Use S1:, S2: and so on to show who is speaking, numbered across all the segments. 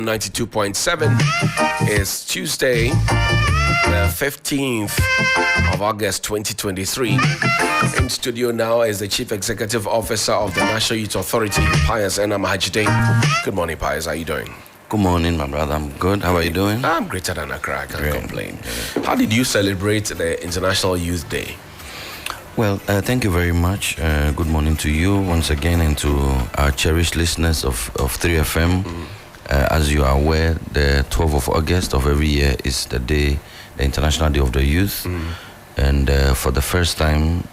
S1: 92.7 is Tuesday, the 15th of August 2023. In studio now is the Chief Executive Officer of the National Youth Authority, Pius Enamahajide. Good morning, Pius. How are you doing?
S2: Good morning, my brother. I'm good. How are you doing?
S1: I'm greater than Accra. I can't complain.
S2: Yeah.
S1: How did you celebrate the International Youth Day?
S2: Well, thank you very much. Good morning to you once again and to our cherished listeners of 3FM. As you are aware, the 12th of August of every year is the International Day of the Youth. And for the first time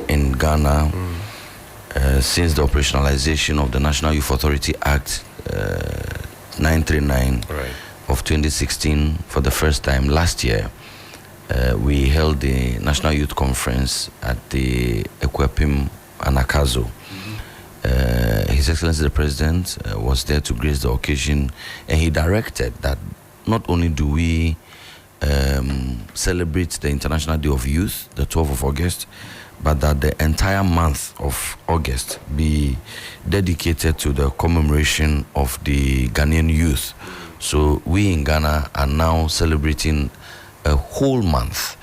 S2: in Ghana, since the operationalization of the National Youth Authority Act 939 of 2016, for the first time last year, we held the National Youth Conference at the Ekwapim Anakazo. His Excellency the President was there to grace the occasion, and he directed that not only do we celebrate the International Day of Youth, the 12th of August, but that the entire month of August be dedicated to the commemoration of the Ghanaian youth. So we in Ghana are now celebrating a whole month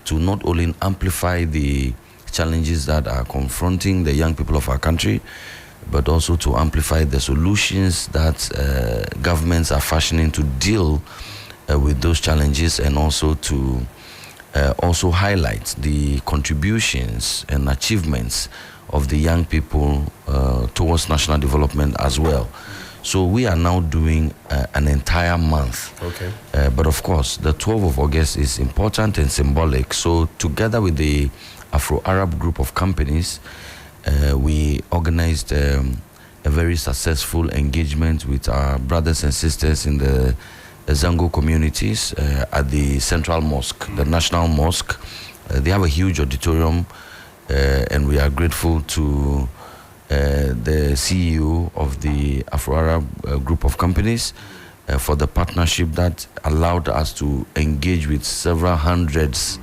S2: to not only amplify the challenges that are confronting the young people of our country, but also to amplify the solutions that governments are fashioning to deal with those challenges, and also to also highlight the contributions and achievements of the young people towards national development as well. So we are now doing an entire month. But of course, the 12th of August is important and symbolic. So together with the Afro-Arab group of companies, we organized a very successful engagement with our brothers and sisters in the Zango communities at the Central Mosque, the National Mosque. They have a huge auditorium, and we are grateful to the CEO of the Afro-Arab group of companies for the partnership that allowed us to engage with several hundreds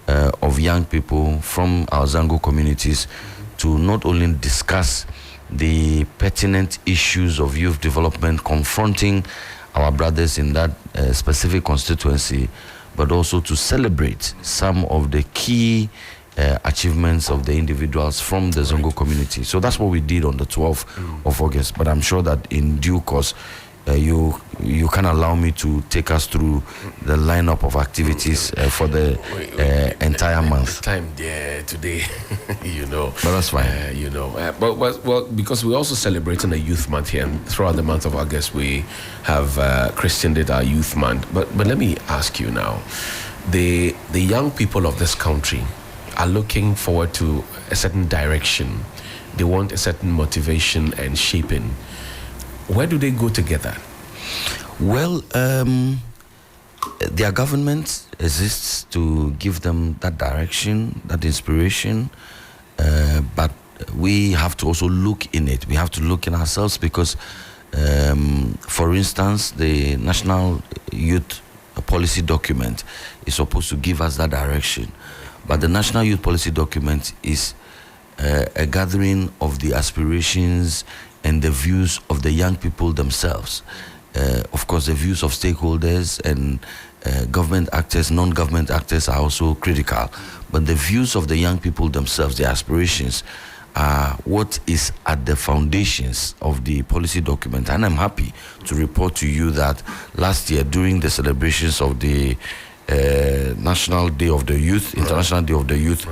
S2: of young people from our Zango communities to not only discuss the pertinent issues of youth development confronting our brothers in that specific constituency, but also to celebrate some of the key achievements of the individuals from the Zongo community. So that's what we did on the 12th of August. But I'm sure that in due course, you can allow me to take us through the lineup of activities for the entire month.
S1: Time there today,
S2: But that's fine.
S1: Well, because we're also celebrating a Youth Month here, and throughout the month of August we have christened it our Youth Month. But let me ask you now, the young people of this country are looking forward to a certain direction. They want a certain motivation and shaping. Where do they go together?
S2: Well, their government exists to give them that direction, that inspiration, but we have to also look in it. We have to look in ourselves because, for instance, the National Youth Policy document is supposed to give us that direction, but the National Youth Policy document is a gathering of the aspirations and the views of the young people themselves. Of course, the views of stakeholders and government actors, non-government actors are also critical. But the views of the young people themselves, their aspirations, are what is at the foundations of the policy document. And I'm happy to report to you that last year, during the celebrations of the National Day of the Youth, International Day of the Youth,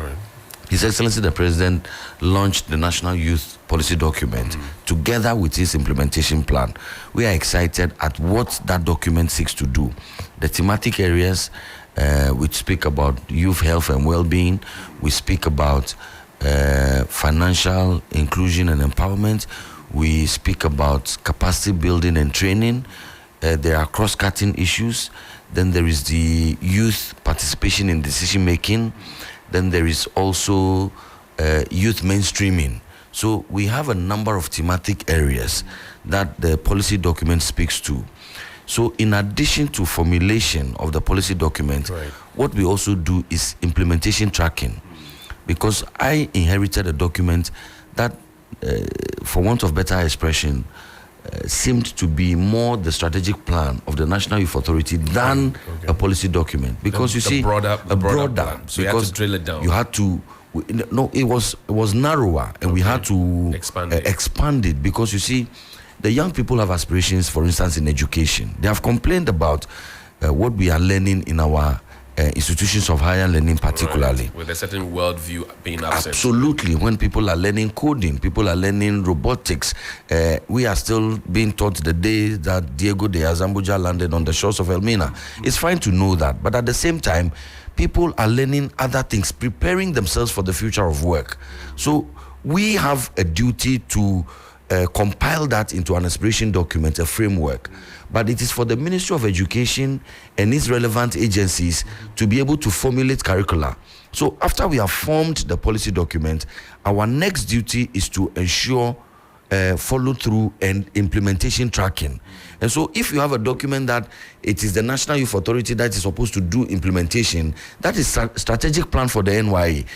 S2: His Excellency the President launched the National Youth Policy document together with his implementation plan. We are excited at what that document seeks to do. The thematic areas, which speak about youth health and well-being, we speak about financial inclusion and empowerment, we speak about capacity building and training. There are cross-cutting issues. Then there is the youth participation in decision-making. Then there is also youth mainstreaming. So we have a number of thematic areas that the policy document speaks to. So in addition to formulation of the policy document, what we also do is implementation tracking. Because I inherited a document that, for want of better expression, seemed to be more the strategic plan of the National Youth Authority than a policy document, because
S1: The broader plan. So you had to drill it down.
S2: You had to. No, it was narrower, and we had to expand it, because you see, the young people have aspirations. For instance, in education, they have complained about what we are learning in our institutions of higher learning, particularly
S1: with a certain worldview being absent.
S2: Absolutely. When people are learning coding, people are learning robotics, we are still being taught the day that Diego de Azambuja landed on the shores of Elmina. It's fine to know that, but at the same time, people are learning other things, preparing themselves for the future of work. So we have a duty to compile that into an aspiration document, a framework. But it is for the Ministry of Education and its relevant agencies to be able to formulate curricula. So after we have formed the policy document, our next duty is to ensure follow through and implementation tracking. And so if you have a document that it is the National Youth Authority that is supposed to do implementation, that is strategic plan for the NYA,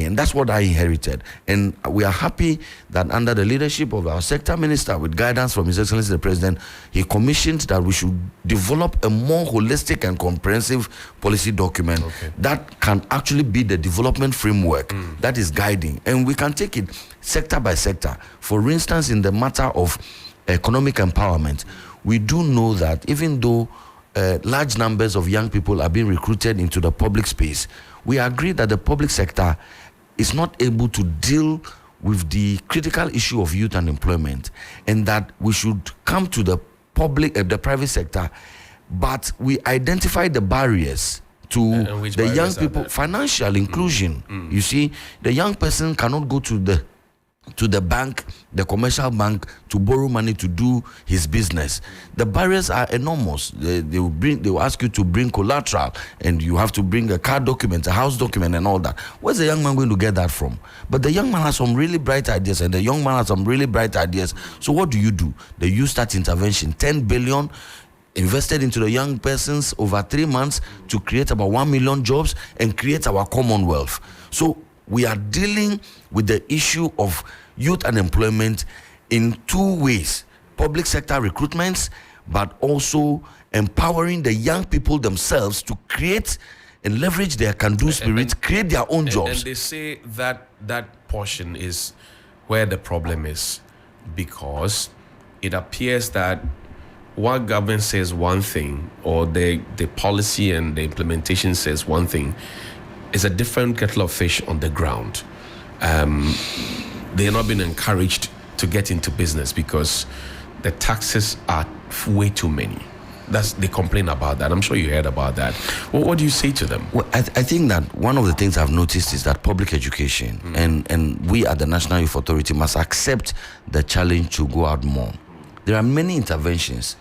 S2: and that's what I inherited. And we are happy that under the leadership of our sector minister, with guidance from His Excellency the President, he commissioned that we should develop a more holistic and comprehensive policy document that can actually be the development framework that is guiding. And we can take it sector by sector. For instance, in the matter of economic empowerment, we do know that even though large numbers of young people are being recruited into the public space, we agree that the public sector is not able to deal with the critical issue of youth unemployment, and that we should come to the private sector, but we identify the barriers to the young people. Financial inclusion. You see, the young person cannot go to the bank, the commercial bank, to borrow money to do his business. The barriers are enormous. They will ask you to bring collateral, and you have to bring a car document, a house document, and all that. Where's the young man going to get that from? But the young man has some really bright ideas, and the young man has some really bright ideas. So what do? The Youth Start intervention, 10 billion invested into the young persons over 3 months to create about 1 million jobs and create our commonwealth. So we are dealing with the issue of youth unemployment in two ways: public sector recruitments, but also empowering the young people themselves to create and leverage their can-do spirit, create their own jobs.
S1: And they say that that portion is where the problem is, because it appears that what government says one thing, or the policy and the implementation says one thing, is a different kettle of fish on the ground. They are not being encouraged to get into business because the taxes are way too many. They complain about that. I'm sure you heard about that. What do you say to them?
S2: Well, I think that one of the things I've noticed is that public education and we at the National Youth Authority must accept the challenge to go out more. There are many interventions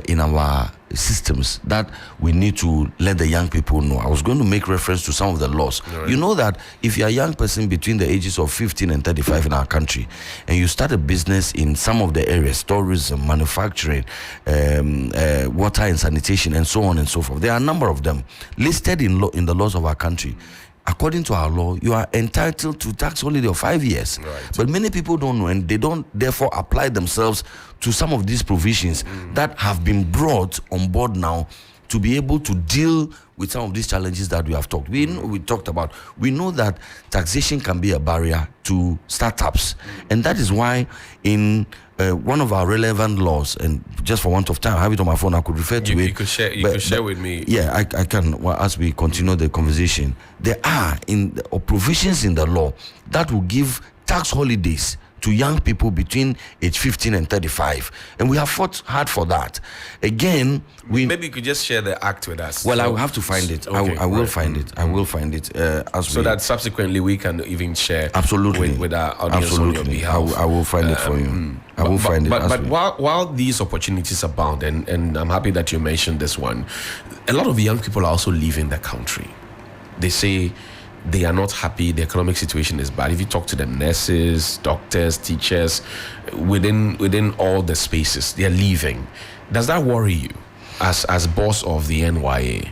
S2: in our systems that we need to let the young people know. I was going to make reference to some of the laws. Right. You know that if you're a young person between the ages of 15 and 35 in our country, and you start a business in some of the areas, tourism, manufacturing, water and sanitation, and so on and so forth, there are a number of them listed in the laws of our country. According to our law, you are entitled to tax holiday of 5 years. Right. But many people don't know, and they don't therefore apply themselves to some of these provisions that have been brought on board now to be able to deal with some of these challenges that we have talked. We talked about. We know that taxation can be a barrier to startups, and that is why in one of our relevant laws, and just for want of time, I have it on my phone, I could refer to it.
S1: You could share with me.
S2: Yeah, I can. Well, as we continue the conversation, there are provisions in the law that will give tax holidays to young people between age 15 and 35, and we have fought hard for that. Again,
S1: maybe you could just share the act with us.
S2: Well, I will have to find it.
S1: Okay,
S2: I will find it. I will find it.
S1: So that subsequently we can even share.
S2: Absolutely.
S1: With our audience on your behalf.
S2: I will find it for you. I will find it.
S1: But while these opportunities abound, and I'm happy that you mentioned this one, a lot of young people are also leaving the country. They say they are not happy, the economic situation is bad. If you talk to them, nurses, doctors, teachers, within all the spaces, they are leaving. Does that worry you as boss of the NYA?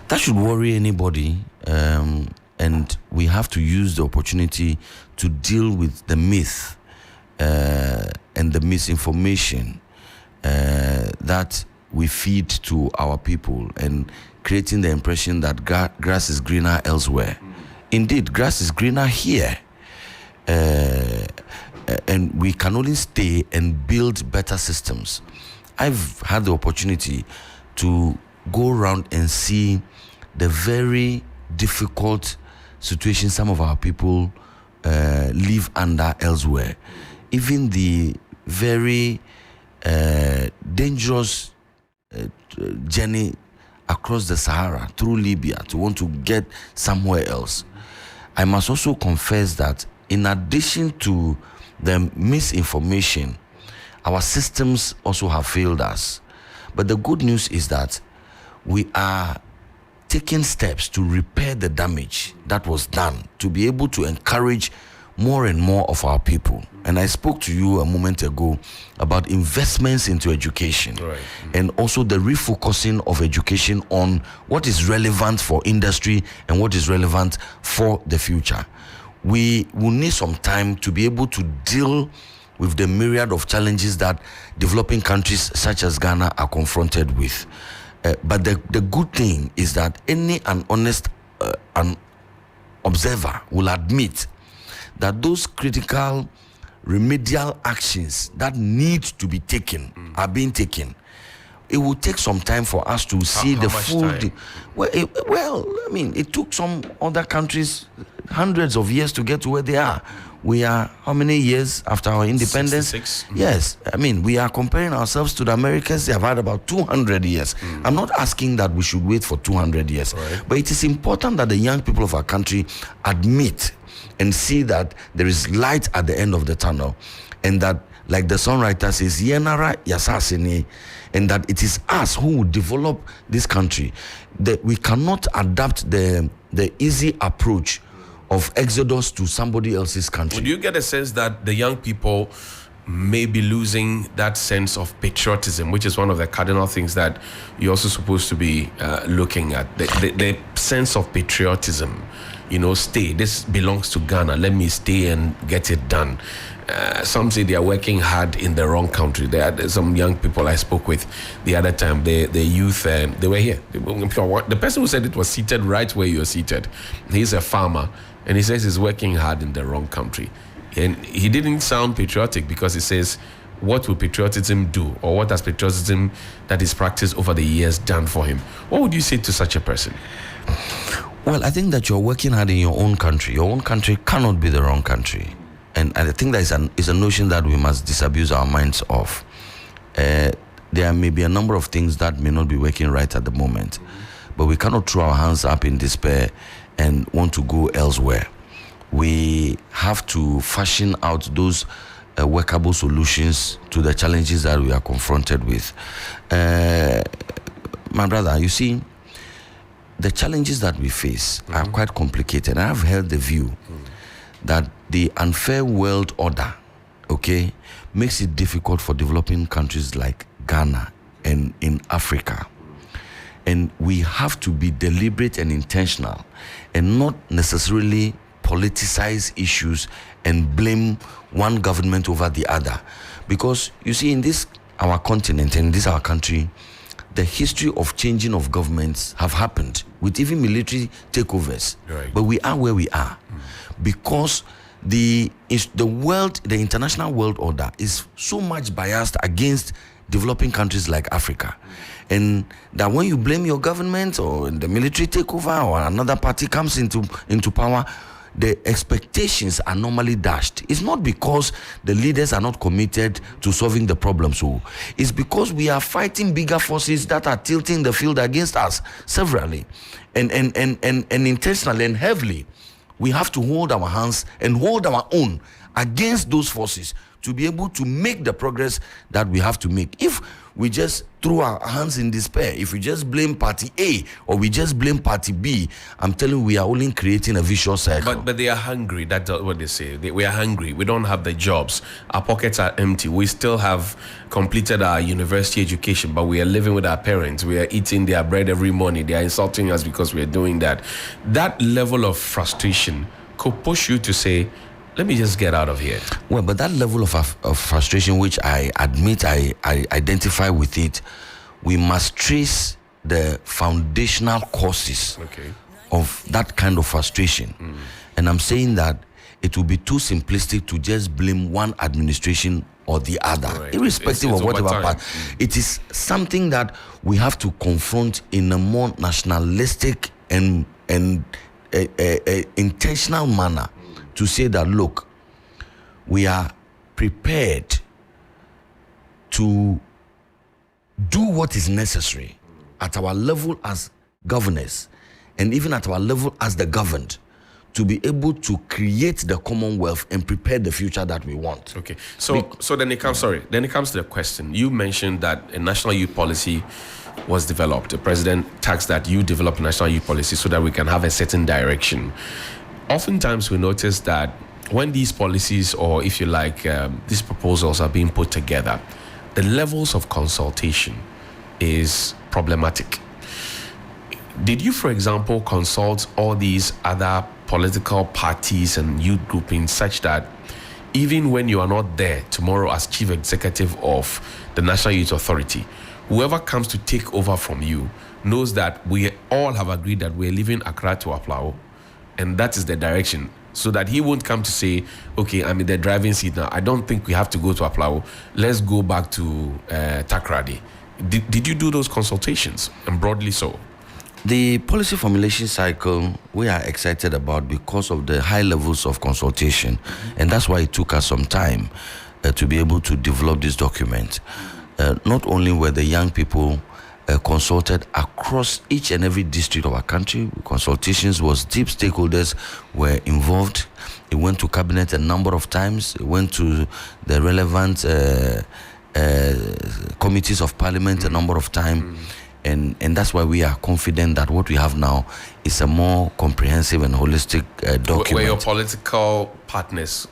S2: That should worry anybody, and we have to use the opportunity to deal with the myth and the misinformation that we feed to our people, and creating the impression that grass is greener elsewhere. Indeed, grass is greener here. And we can only stay and build better systems. I've had the opportunity to go around and see the very difficult situation some of our people live under elsewhere. Even the very dangerous journey across the Sahara through Libya to want to get somewhere else. I must also confess that in addition to the misinformation, our systems also have failed us. But the good news is that we are taking steps to repair the damage that was done, to be able to encourage more and more of our people. And I spoke to you a moment ago about investments into education,
S1: right,
S2: and also the refocusing of education on what is relevant for industry and what is relevant for the future. We will need some time to be able to deal with the myriad of challenges that developing countries such as Ghana are confronted with. But the good thing is that an honest observer will admit that those critical remedial actions that need to be taken are being taken. It will take some time for us to see the full. It took some other countries hundreds of years to get to where they are. We are how many years after our independence?
S1: 66.
S2: Yes, we are comparing ourselves to the Americans. They have had about 200 years. I'm not asking that we should wait for 200 years,
S1: right,
S2: but it is important that the young people of our country admit and see that there is light at the end of the tunnel, and that, like the songwriter says, Yenara Yasasini, and that it is us who will develop this country. That we cannot adapt the easy approach of exodus to somebody else's country.
S1: Do you get a sense that the young people may be losing that sense of patriotism, which is one of the cardinal things that you're also supposed to be looking at? The sense of patriotism. Stay. This belongs to Ghana. Let me stay and get it done. Some say they are working hard in the wrong country. There are some young people I spoke with the other time. The youth, they were here. The person who said it was seated right where you're seated. He's a farmer, and he says he's working hard in the wrong country. And he didn't sound patriotic because he says, what will patriotism do? Or what has patriotism that is practiced over the years done for him? What would you say to such a person?
S2: Well, I think that you're working hard in your own country. Your own country cannot be the wrong country. And I think that is a notion that we must disabuse our minds of. There may be a number of things that may not be working right at the moment, but we cannot throw our hands up in despair and want to go elsewhere. We have to fashion out those workable solutions to the challenges that we are confronted with. My brother, you see, the challenges that we face are quite complicated. I have held the view that the unfair world order, makes it difficult for developing countries like Ghana and in Africa. And we have to be deliberate and intentional and not necessarily politicize issues and blame one government over the other. Because you see, in this our continent and in this our country, the history of changing of governments have happened with even military takeovers.
S1: Right.
S2: But we are where we are because the international world order is so much biased against developing countries like Africa. And that when you blame your government or the military takeover or another party comes into power, the expectations are normally dashed. It's not because the leaders are not committed to solving the problem. So it's because we are fighting bigger forces that are tilting the field against us severally and intentionally and heavily. We have to hold our hands and hold our own against those forces to be able to make the progress that we have to make. If we just throw our hands in despair, if we just blame party A or we just blame party B, I'm telling you, we are only creating a vicious cycle.
S1: But they are hungry. That's what they say. We are hungry. We don't have the jobs. Our pockets are empty. We still have completed our university education, but we are living with our parents. We are eating their bread every morning. They are insulting us because we are doing that. That level of frustration could push you to say, let me just get out of here.
S2: Well, but that level of frustration, which I admit I identify with it, we must trace the foundational causes of that kind of frustration. And I'm saying that it will be too simplistic to just blame one administration or the other, irrespective of whatever part. It is something that we have to confront in a more nationalistic and intentional manner, to say that, look, we are prepared to do what is necessary at our level as governors and even at our level as the governed, to be able to create the Commonwealth and prepare the future that we want.
S1: Okay. So then it comes to the question. You mentioned that a national youth policy was developed. The president tasked that you develop a national youth policy so that we can have a certain direction. Oftentimes we notice that when these policies, or if you like, these proposals are being put together, the levels of consultation is problematic. Did you, for example, consult all these other political parties and youth groupings such that even when you are not there tomorrow as chief executive of the National Youth Authority, whoever comes to take over from you knows that we all have agreed that we're leaving Accra to Aplao, and that is the direction, so that he won't come to say, okay, I'm in the driving seat now, I don't think we have to go to Aplao, let's go back to Takrady. Did you do those consultations, and broadly so?
S2: The policy formulation cycle we are excited about because of the high levels of consultation, and that's why it took us some time to be able to develop this document. Not only were the young people consulted across each and every district of our country, consultations was deep, stakeholders were involved. It went to cabinet a number of times, it went to the relevant committees of parliament a number of times. And that's why we are confident that what we have now is a more comprehensive and holistic document.
S1: Were your political partners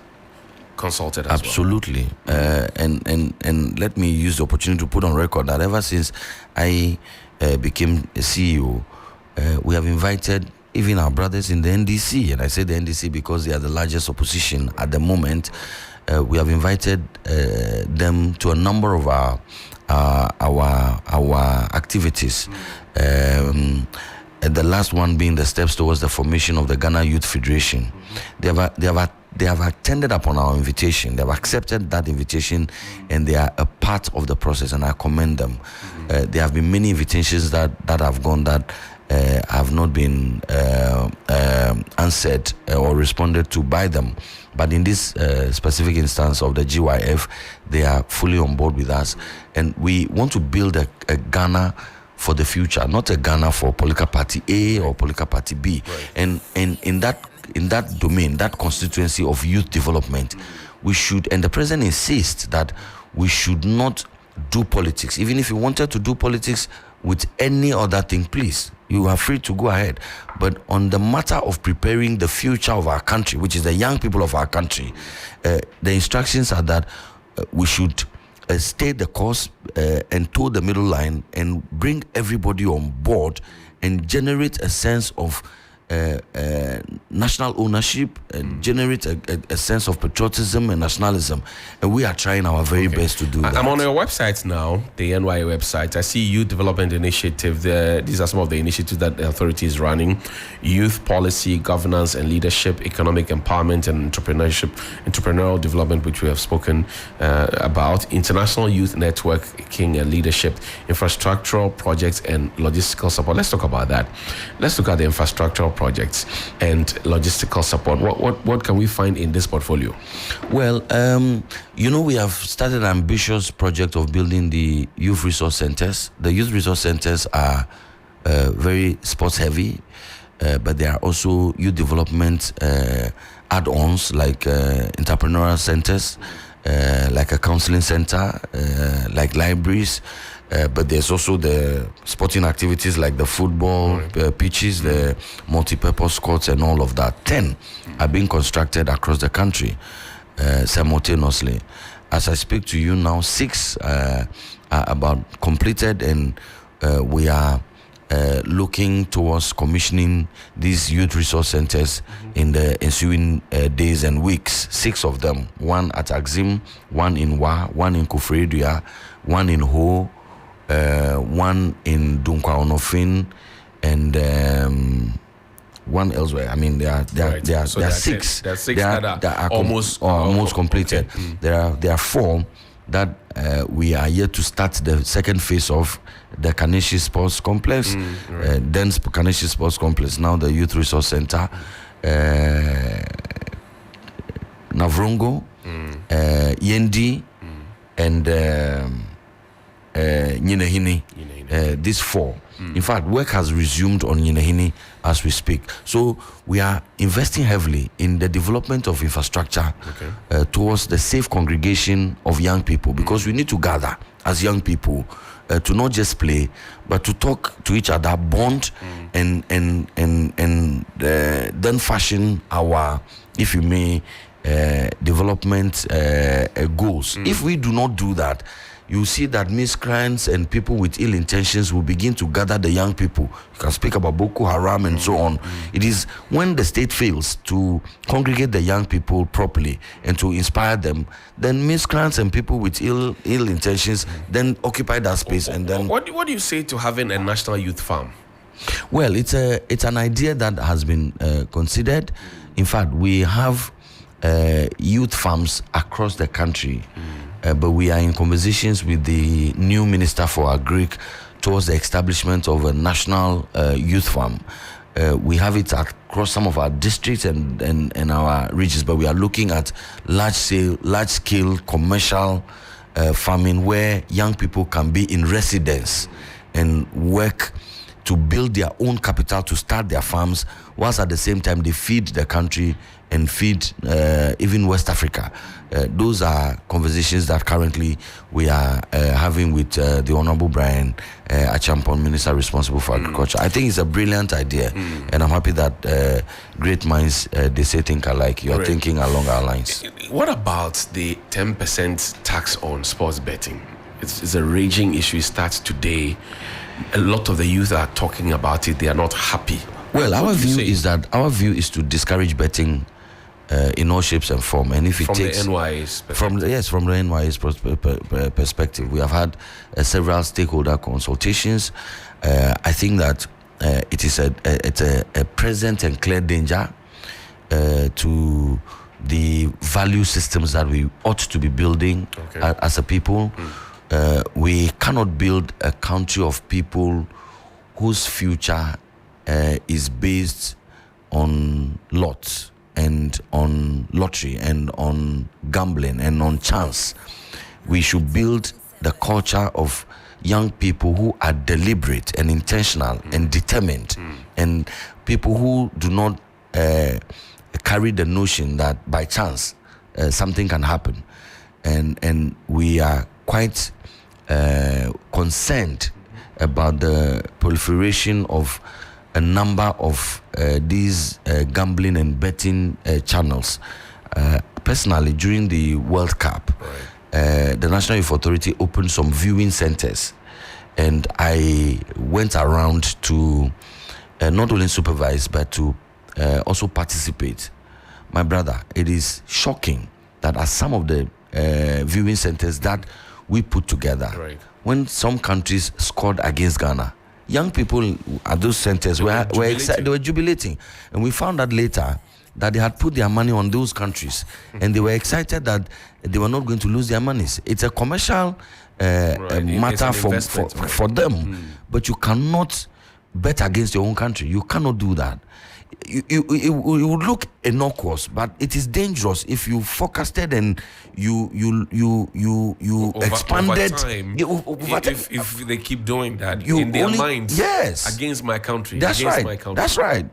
S1: consulted as
S2: Absolutely. And let me use the opportunity to put on record that ever since I became a CEO, we have invited even our brothers in the NDC, and I say the NDC because they are the largest opposition at the moment. We have invited them to a number of our activities. The last one being the steps towards the formation of the Ghana Youth Federation. They have attended upon our invitation. They have accepted that invitation, and they are a part of the process, and I commend them. There have been many invitations that have gone that have not been answered or responded to by them. But in this specific instance of the GYF, they are fully on board with us, and we want to build a Ghana for the future, not a Ghana for political party A or political party B.
S1: Right.
S2: And in that domain, that constituency of youth development, we should, and the president insists that we should not do politics. Even if you wanted to do politics with any other thing, please, you are free to go ahead. But on the matter of preparing the future of our country, which is the young people of our country, the instructions are that we should stay the course and toe the middle line and bring everybody on board and generate a sense of national ownership and generate a sense of patriotism and nationalism, and we are trying our very best to do that.
S1: I'm on your website now, the NYA website. I see Youth Development Initiative. These are some of the initiatives that the authority is running: youth policy, governance and leadership, economic empowerment and entrepreneurial development, which we have spoken about, international youth networking and leadership, infrastructural projects and logistical support. Let's talk about that. Let's look at the infrastructural projects and logistical support. What can we find in this portfolio?
S2: Well, we have started an ambitious project of building the youth resource centers. The youth resource centers are very sports heavy, but there are also youth development add-ons like entrepreneurial centers, like a counseling center, like libraries. But there's also the sporting activities like the football pitches, the multi-purpose courts and all of that. 10 are being constructed across the country simultaneously. As I speak to you now, 6 are about completed, and we are looking towards commissioning these youth resource centers in the ensuing days and weeks. 6 of them, one at Axim, one in Wa, one in Kufredua, one in Ho, one in Dunkwa Onofin, and one elsewhere. I mean, there are 6.
S1: There are 6 that are almost
S2: completed. There are 4 that we are yet to start the second phase of the Kaneshi Sports Complex, then Kaneshi Sports Complex, now the Youth Resource Center, Navrongo, Yendi, and Nyinahini. These 4. In fact, work has resumed on Nyinahini as we speak. So we are investing heavily in the development of infrastructure towards the safe congregation of young people, because we need to gather as young people to not just play, but to talk to each other, bond, and then fashion our, if you may, development goals. If we do not do that, you see that miscreants and people with ill intentions will begin to gather the young people. You can speak about Boko Haram and so on. It is when the state fails to congregate the young people properly and to inspire them, then miscreants and people with ill intentions then occupy that space. And then
S1: what do you say to having a national youth farm?
S2: Well, it's an idea that has been considered. In fact, we have youth farms across the country. But we are in conversations with the new Minister for Agric towards the establishment of a national youth farm. We have it across some of our districts and our regions, but we are looking at large-scale commercial farming where young people can be in residence and work to build their own capital to start their farms, whilst at the same time they feed the country and feed even West Africa. Those are conversations that currently we are having with the Honorable Brian Achampon, Minister responsible for agriculture. I think it's a brilliant idea, and I'm happy that great minds, they say think alike. You are thinking along our lines.
S1: What about the 10% tax on sports betting? It's a raging issue. It starts today. A lot of the youth are talking about it. They are not happy.
S2: Well, our view is to discourage betting in all shapes and form. And if it takes
S1: the NY's
S2: from the NY's perspective, we have had several stakeholder consultations. I think that it's a present and clear danger to the value systems that we ought to be building as a people. We cannot build a country of people whose future is based on lots and on lottery and on gambling and on chance. We should build the culture of young people who are deliberate and intentional and determined, and people who do not carry the notion that by chance something can happen. And we are quite concerned about the proliferation of a number of these gambling and betting channels. Personally, during the World Cup, the National Youth Authority opened some viewing centers, and I went around to not only supervise but to also participate. My brother, it is shocking that at some of the viewing centers that we put together, when some countries scored against Ghana, young people at those centers were excited. They were jubilating, and we found out later that they had put their money on those countries, and they were excited that they were not going to lose their monies. It's a commercial matter for them, but you cannot bet against your own country. You cannot do that. It would look innocuous, but it is dangerous if you forecasted and you expanded
S1: over time. If they keep doing that in their minds, against my country.
S2: That's right.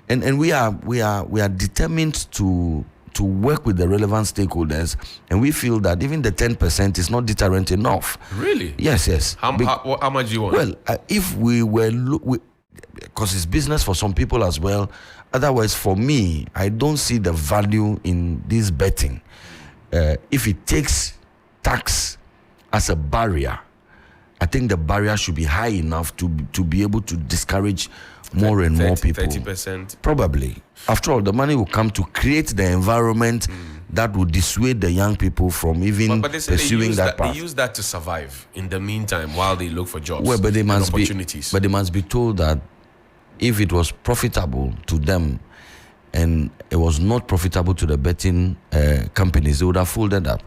S2: And we are determined to work with the relevant stakeholders, and we feel that even the 10% is not deterrent enough.
S1: Really?
S2: Yes.
S1: How much do you want?
S2: Well, if we were because it's business for some people as well. Otherwise, for me, I don't see the value in this betting. If it takes tax as a barrier I think the barrier should be high enough to be able to discourage more and more people.
S1: 30%.
S2: Probably. After all, the money will come to create the environment that will dissuade the young people from even
S1: But they say
S2: pursuing that path.
S1: They use that to survive in the meantime while they look for jobs
S2: Well, but they must
S1: and opportunities.
S2: but they must be told that if it was profitable to them and it was not profitable to the betting companies, they would have folded up.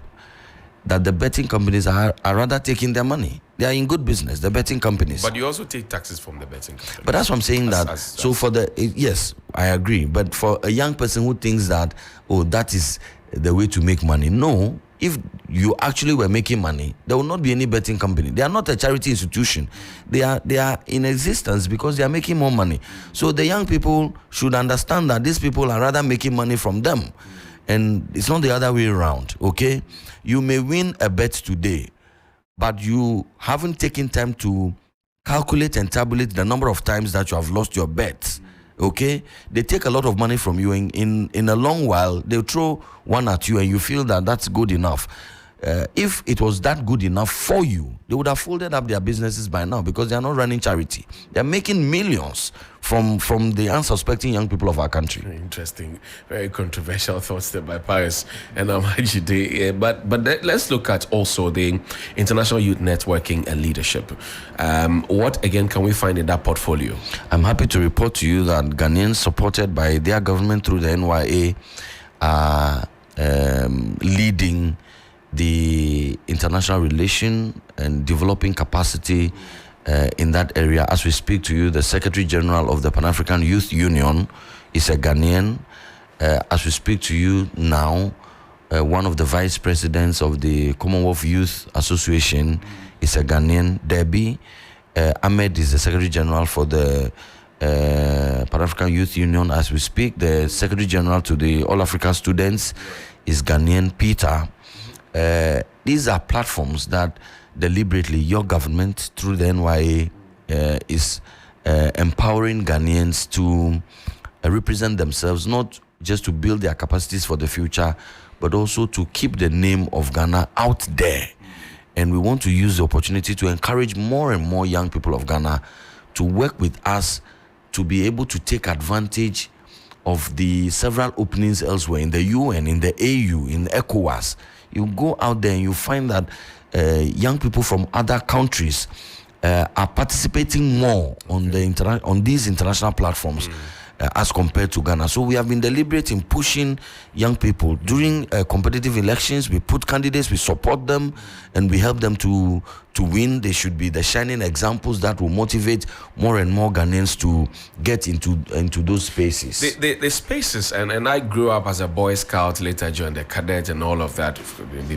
S2: That the betting companies are rather taking their money. They are in good business, the betting companies.
S1: But you also take taxes from the betting companies.
S2: But that's what I'm saying. So for yes, I agree. But for a young person who thinks that, oh, that is the way to make money. No, if you actually were making money, there will not be any betting company. They are not a charity institution. They are in existence because they are making more money. So the young people should understand that these people are rather making money from them. And it's not the other way around, okay? You may win a bet today, but you haven't taken time to calculate and tabulate the number of times that you have lost your bets, okay? They take a lot of money from you. In a long while, they'll throw one at you and you feel that that's good enough. If it was that good enough for you, they would have folded up their businesses by now because they are not running charity. They're making millions from the unsuspecting young people of our country.
S1: Very interesting, very controversial thoughts there by Paris and Amajide. But let's look at also the International Youth Networking and Leadership. What again can we find in that portfolio?
S2: I'm happy to report to you that Ghanaians supported by their government through the NYA are leading the international relation and developing capacity in that area. As we speak to you, the Secretary General of the Pan-African Youth Union is a Ghanaian. As we speak to you now, one of the vice presidents of the Commonwealth Youth Association is a Ghanaian. Debbie Ahmed is the Secretary General for the Pan-African Youth Union. As we speak, the Secretary General to the All Africa Students is Ghanaian. Peter. These are platforms that deliberately your government through the NYA is empowering Ghanaians to represent themselves, not just to build their capacities for the future, but also to keep the name of Ghana out there. And we want to use the opportunity to encourage more and more young people of Ghana to work with us to be able to take advantage of the several openings elsewhere in the UN, in the AU, in ECOWAS. You go out there and you find that young people from other countries are participating more on these international platforms as compared to Ghana. So we have been deliberate in pushing young people. During competitive elections, we put candidates, we support them, and we help them to win. They should be the shining examples that will motivate more and more Ghanaians to get into those spaces.
S1: The spaces, and I grew up as a Boy Scout, later joined the cadet and all of that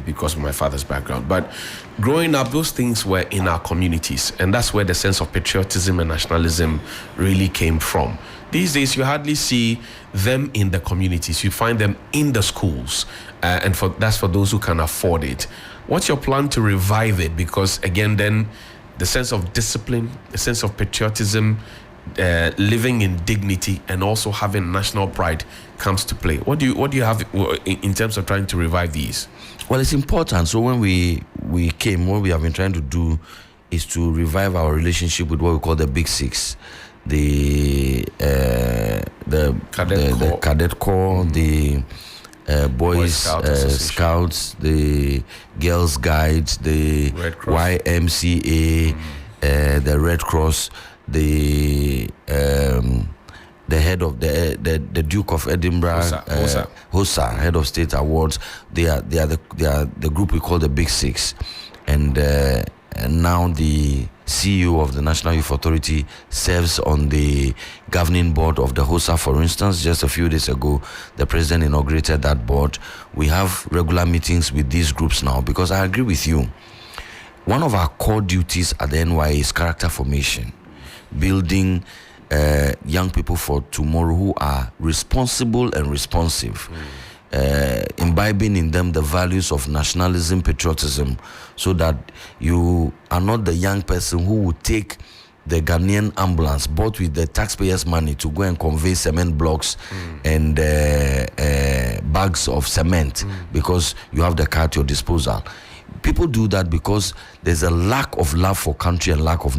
S1: because of my father's background. But growing up, those things were in our communities, and that's where the sense of patriotism and nationalism really came from. These days, you hardly see them in the communities. You find them in the schools, and that's for those who can afford it. What's your plan to revive it? Because again, then the sense of discipline, the sense of patriotism, living in dignity, and also having national pride comes to play. What do you have in terms of trying to revive these?
S2: Well, it's important. So when we came, what we have been trying to do is to revive our relationship with what we call the Big Six. The cadet corps, the boys scouts, the girls guides, the YMCA, the Red Cross, the head of the Duke of Edinburgh, HOSA, head of state awards. They are the group we call the Big Six, and now the CEO of the National Youth Authority serves on the governing board of the HOSA. For instance, just a few days ago, the president inaugurated that board. We have regular meetings with these groups now because I agree with you. One of our core duties at the NYA is character formation, building young people for tomorrow who are responsible and responsive. Imbibing in them the values of nationalism, patriotism, so that you are not the young person who would take the Ghanaian ambulance bought with the taxpayers' money to go and convey cement blocks and bags of cement because you have the car at your disposal. People do that because there's a lack of love for country and lack of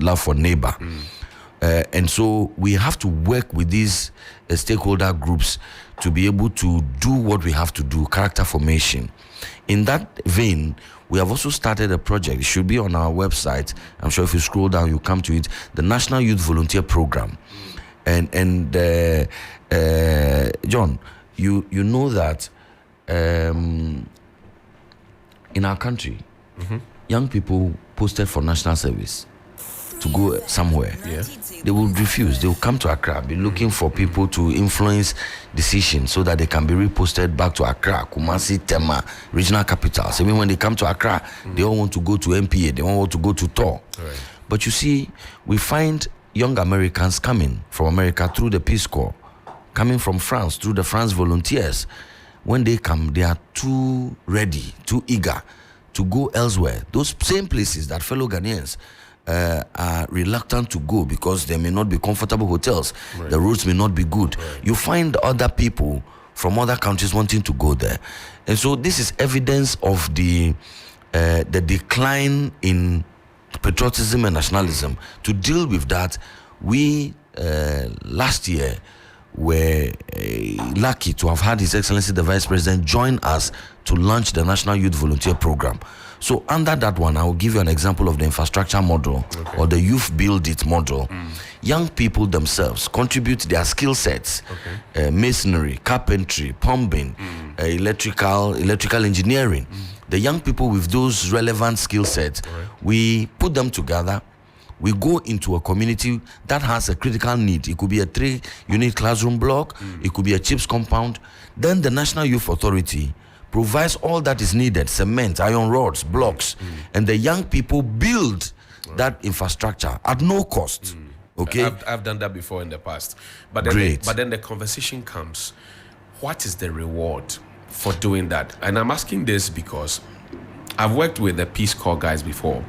S2: love for neighbor. And so we have to work with these stakeholder groups to be able to do what we have to do, character formation. In that vein, we have also started a project. It should be on our website. I'm sure if you scroll down, you come to it. The National Youth Volunteer Program. And John, you know that in our country, young people posted for national service to go somewhere.
S1: Yeah.
S2: They will refuse. They will come to Accra, be looking for people to influence decisions so that they can be reposted back to Accra, Kumasi, Tema, regional capitals. Even when they come to Accra, they all want to go to MPA, they all want to go to TOR.
S1: Right.
S2: But you see, we find young Americans coming from America through the Peace Corps, coming from France through the France Volunteers. When they come, they are too ready, too eager to go elsewhere. Those same places that fellow Ghanaians are reluctant to go because they may not be comfortable hotels. Right. The roads may not be good. Right. You find other people from other countries wanting to go there. And so this is evidence of the decline in patriotism and nationalism. To deal with that, we last year were lucky to have had His Excellency the Vice President join us to launch the National Youth Volunteer Program. So under that one, I will give you an example of the infrastructure model, or the youth build it model. Young people themselves contribute their skill sets, masonry, carpentry, plumbing, electrical engineering. The young people with those relevant skill sets, we put them together. We go into a community that has a critical need. It could be a 3-unit classroom block. It could be a CHIPS compound. Then the National Youth Authority provides all that is needed: cement, iron rods, blocks, and the young people build that infrastructure at no cost. Okay,
S1: I've done that before in the past. But then the conversation comes: what is the reward for doing that? And I'm asking this because I've worked with the Peace Corps guys before,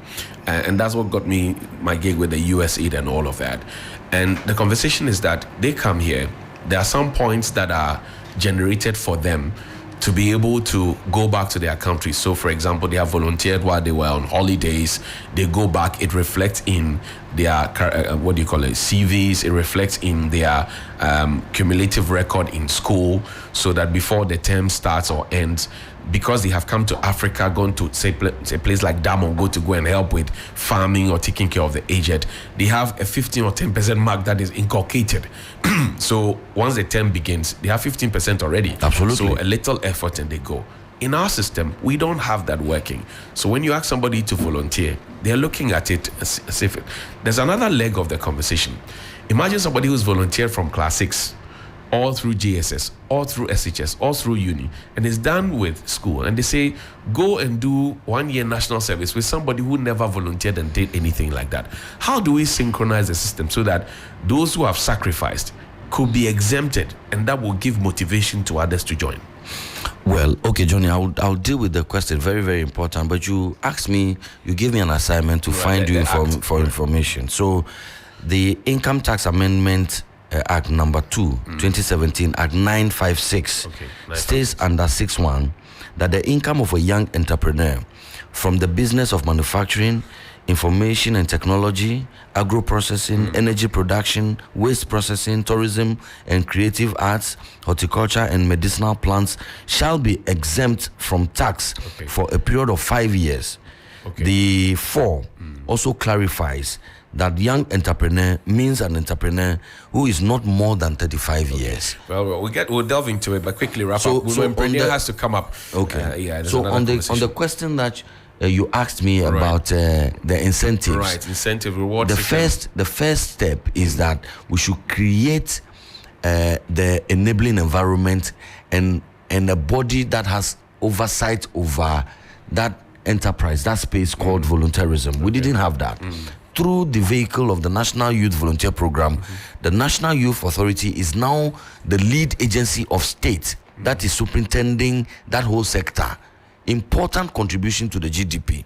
S1: and that's what got me my gig with the USAID and all of that. And the conversation is that they come here, there are some points that are generated for them to be able to go back to their country. So, for example, they have volunteered while they were on holidays. They go back. It reflects in their CVs. It reflects in their cumulative record in school, so that before the term starts or ends, because they have come to Africa, gone to say a place like Damongo to go and help with farming or taking care of the aged, they have a 15 or 10% mark that is inculcated. So once the term begins, they have 15% already.
S2: Absolutely.
S1: So a little effort and they go. In our system, we don't have that working. So when you ask somebody to volunteer, they're looking at it as if there's another leg of the conversation. Imagine somebody who's volunteered from class 6 all through JSS, all through SHS, all through uni, and is done with school, and they say, go and do 1 year national service with somebody who never volunteered and did anything like that. How do we synchronize the system so that those who have sacrificed could be exempted, and that will give motivation to others to join?
S2: Well, okay, Johnny, I'll deal with the question. Very, very important. But you asked me, you gave me an assignment to find you for information. So the Income Tax Amendment Act number 2, 2017, Act 956, states under 6.1 that the income of a young entrepreneur from the business of manufacturing, information and technology, agro-processing, energy production, waste processing, tourism and creative arts, horticulture and medicinal plants shall be exempt from tax for a period of 5 years. The 4 also clarifies that young entrepreneur means an entrepreneur who is not more than 35 years.
S1: Well, we'll delve into it, but quickly wrap up. So entrepreneur has to come up.
S2: So on the question that you asked me about the incentives.
S1: Right, incentive reward.
S2: The first step is that we should create the enabling environment and a body that has oversight over that enterprise, that space called volunteerism. We didn't have that. Through the vehicle of the National Youth Volunteer Program, the National Youth Authority is now the lead agency of state that is superintending that whole sector. Important contribution to the GDP.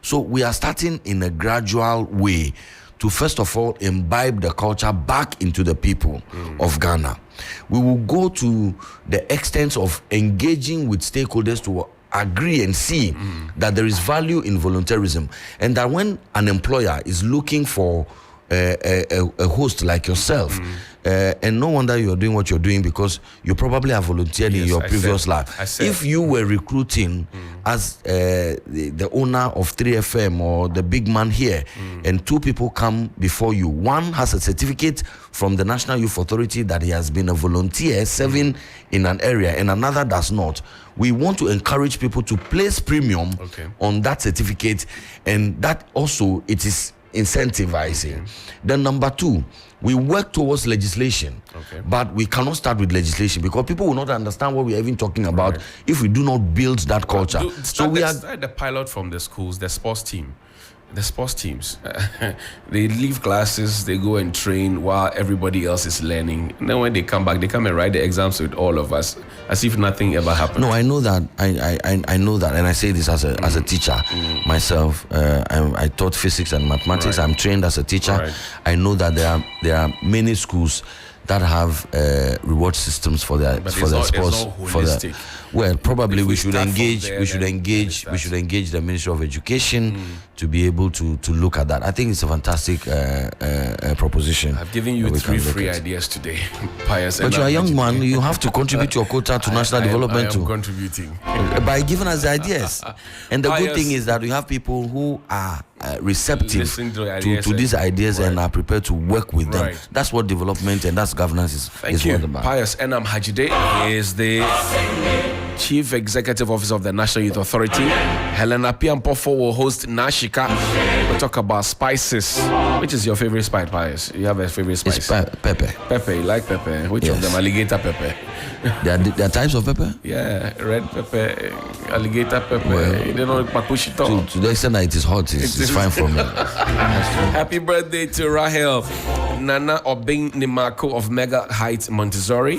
S2: So we are starting in a gradual way to first of all imbibe the culture back into the people of Ghana. We will go to the extent of engaging with stakeholders to agree and see that there is value in volunteerism, and that when an employer is looking for a host like yourself, and no wonder you're doing what you're doing because you probably have volunteered in your previous life. If you were recruiting as the owner of 3FM or the big man here, and two people come before you, one has a certificate from the National Youth Authority that he has been a volunteer serving in an area, and another does not, we want to encourage people to place premium on that certificate, and that also it is incentivizing. Then number two, we work towards legislation, but we cannot start with legislation because people will not understand what we are even talking about if we do not build that culture.
S1: So we are the pilot from the schools, the sports team. The sports teams, they leave classes, they go and train while everybody else is learning. And then when they come back, they come and write the exams with all of us, as if nothing ever happened.
S2: No, I know that. I know that, and I say this as a teacher myself. I taught physics and mathematics. I'm trained as a teacher. I know that there are many schools that have reward systems for their sports. Well, probably we should engage the Ministry of Education to be able to look at that. I think it's a fantastic proposition.
S1: I've given you three free ideas today, Pius.
S2: But you're a young man. You have to contribute your quota to national development too.
S1: Contributing
S2: by giving us the ideas. And the good thing is that we have people who are receptive to these ideas and are prepared to work with them. That's what development and that's governance is all about.
S1: Pius Enam Hajide is the Chief Executive Officer of the National Youth Authority. Helena Piampofo will host Nashika. We'll talk about spices. Which is your favorite spice, Pius? You have a favorite spice?
S2: It's pepper.
S1: Pepper, you like pepper? Which of them? Alligator pepper?
S2: There are types of pepper?
S1: Yeah, red pepper, alligator pepper.
S2: Well,
S1: you don't know pakushito.
S2: To the extent that it is hot, it's fine for me.
S1: Happy birthday to Rahel Nana Obing Nimako of Mega Heights, Montessori.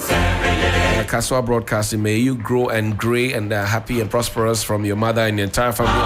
S1: Kaswa Broadcasting, may you grow and gray and happy and prosperous from your mother and your entire family.